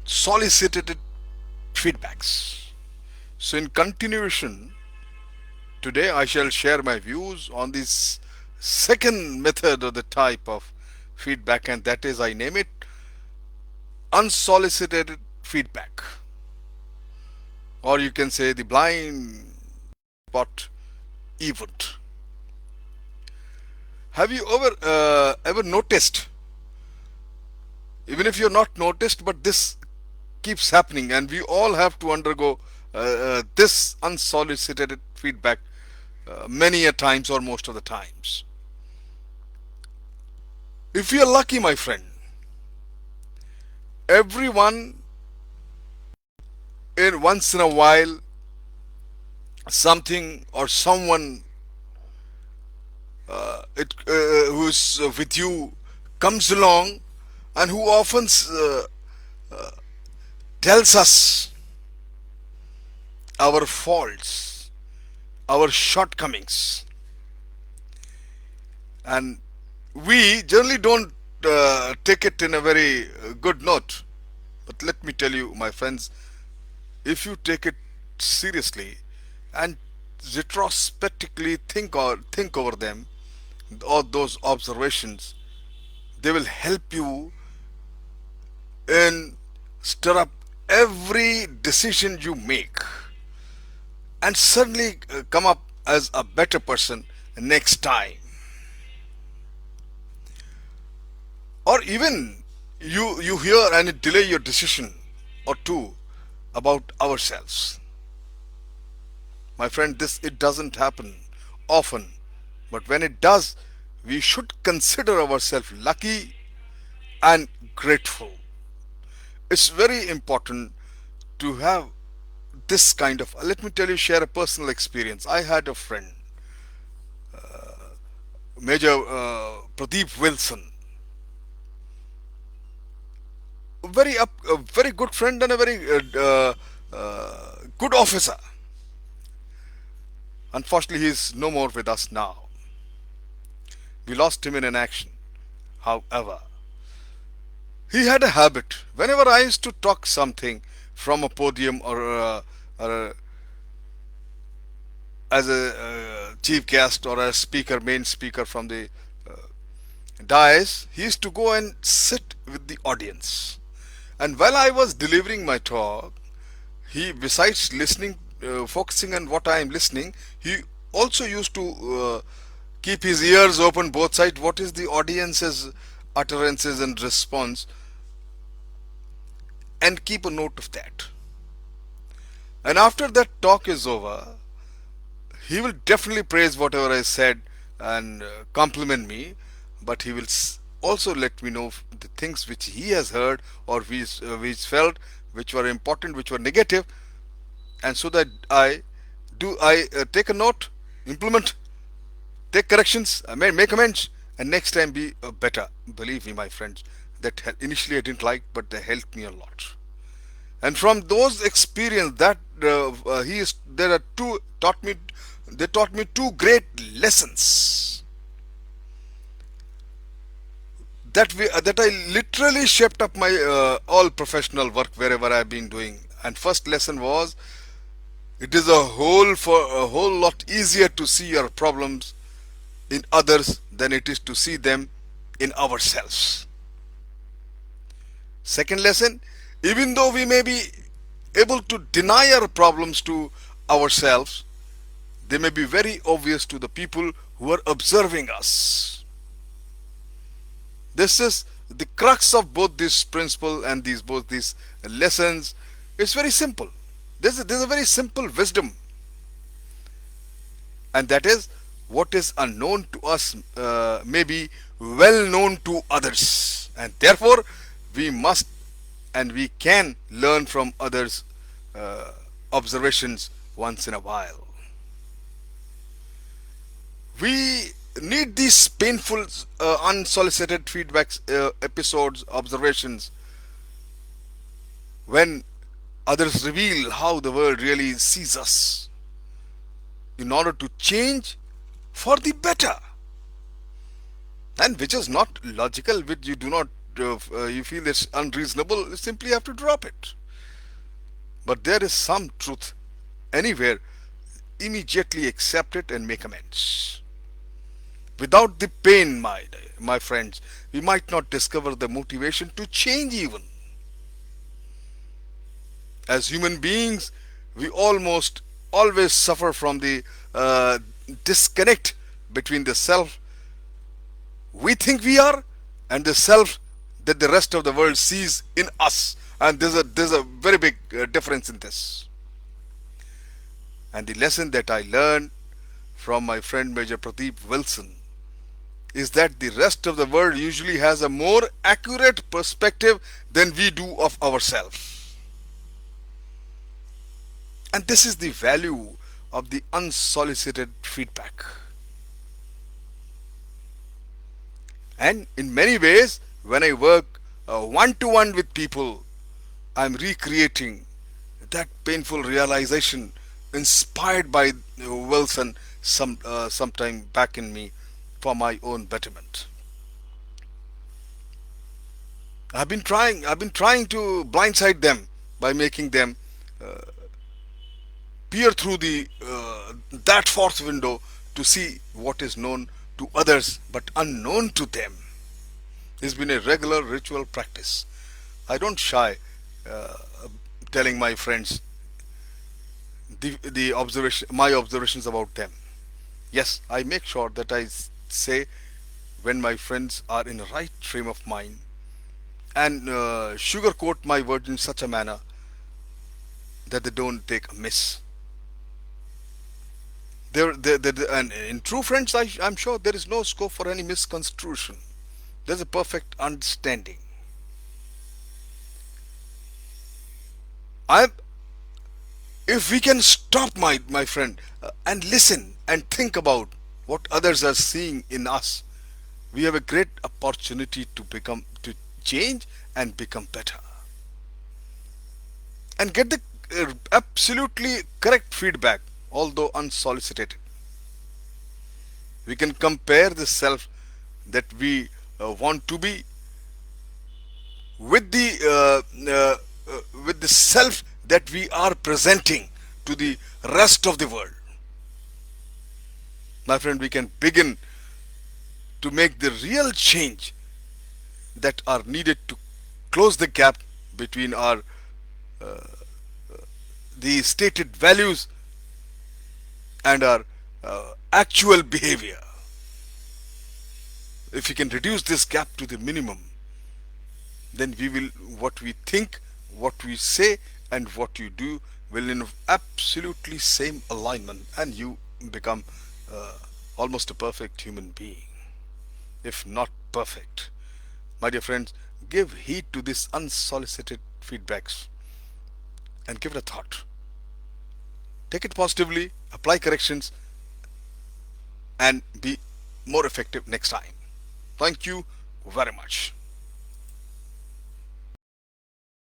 unsolicited feedbacks. So, in continuation, today I shall share my views on this second method or the type of feedback, and that is, I name it unsolicited feedback, or you can say the blind spot event. Have you ever noticed, even if you're not noticed, but this keeps happening, and we all have to undergo this unsolicited feedback many a times or most of the times. If you're lucky, my friend, everyone in once in a while, something or someone who's with you comes along and who often tells us our faults, our shortcomings, and we generally don't take it in a very good note. But let me tell you, my friends, if you take it seriously and retrospectively think over them, or those observations, they will help you in stir up every decision you make, and suddenly come up as a better person next time. Or even you hear and it delay your decision or two about ourselves. My friend, this it doesn't happen often, but when it does, we should consider ourselves lucky and grateful. It's very important to have this kind of, let me tell you, share a personal experience. I had a friend, Major Pradeep Wilson, a very good friend and a very good officer. Unfortunately, he is no more with us now. We lost him in an action. However, he had a habit. Whenever I used to talk something from a podium, or as a chief guest or a speaker, main speaker from the dais, he used to go and sit with the audience. And while I was delivering my talk, he, besides listening, focusing on what I am listening, he also used to keep his ears open both sides. What is the audience's utterances and response, and keep a note of that. And after that talk is over, he will definitely praise whatever I said and compliment me, but he will also let me know the things which he has heard, or which felt, which were important, which were negative, and so that I take a note, implement, take corrections, make amends, and next time be better. Believe me, my friends, that initially I didn't like, but they helped me a lot. And from those experience that he is, there are two taught me. They taught me two great lessons that I literally shaped up my all professional work wherever I've been doing. And first lesson was, it is a whole lot easier to see your problems in others than it is to see them in ourselves. Second lesson, even though we may be able to deny our problems to ourselves, they may be very obvious to the people who are observing us. This is the crux of both this principle and both these lessons. It's very simple. There's a very simple wisdom, and that is, what is unknown to us may be well known to others, and therefore we must and we can learn from others' observations once in a while. We need these painful, unsolicited feedbacks, episodes, observations, when others reveal how the world really sees us, in order to change for the better, and which is not logical, which you do not you feel it's unreasonable, you simply have to drop it. But there is some truth anywhere, immediately accept it and make amends. Without the pain, my friends, we might not discover the motivation to change even. As human beings, we almost always suffer from the disconnect between the self we think we are and the self that the rest of the world sees in us. And there's a very big difference in this. And the lesson that I learned from my friend Major Pradeep Wilson is that the rest of the world usually has a more accurate perspective than we do of ourselves. And this is the value of the unsolicited feedback. And in many ways, when I work one to one with people, I'm recreating that painful realization inspired by Wilson sometime back in me for my own betterment. I've been trying to blindside them by making them peer through the that fourth window to see what is known to others but unknown to them. It's been a regular ritual practice. I don't shy uh, telling my friends my observations about them. Yes, I make sure that I say when my friends are in the right frame of mind and sugarcoat my words in such a manner that they don't take amiss. And in true friends, I'm sure there is no scope for any misconstruction. There's a perfect understanding. I, if we can stop, my friend, and listen and think about what others are seeing in us, we have a great opportunity to change and become better and get the absolutely correct feedback, although unsolicited. We can compare the self that we want to be with the self that we are presenting to the rest of the world. My friend, we can begin to make the real change that are needed to close the gap between our the stated values and our actual behavior. If we can reduce this gap to the minimum, then we will, what we think, what we say, and what you do will in absolutely same alignment, and you become uh, almost a perfect human being, if not perfect. My dear friends, give heed to this unsolicited feedbacks and give it a thought. Take it positively, apply corrections, and be more effective next time. Thank you very much.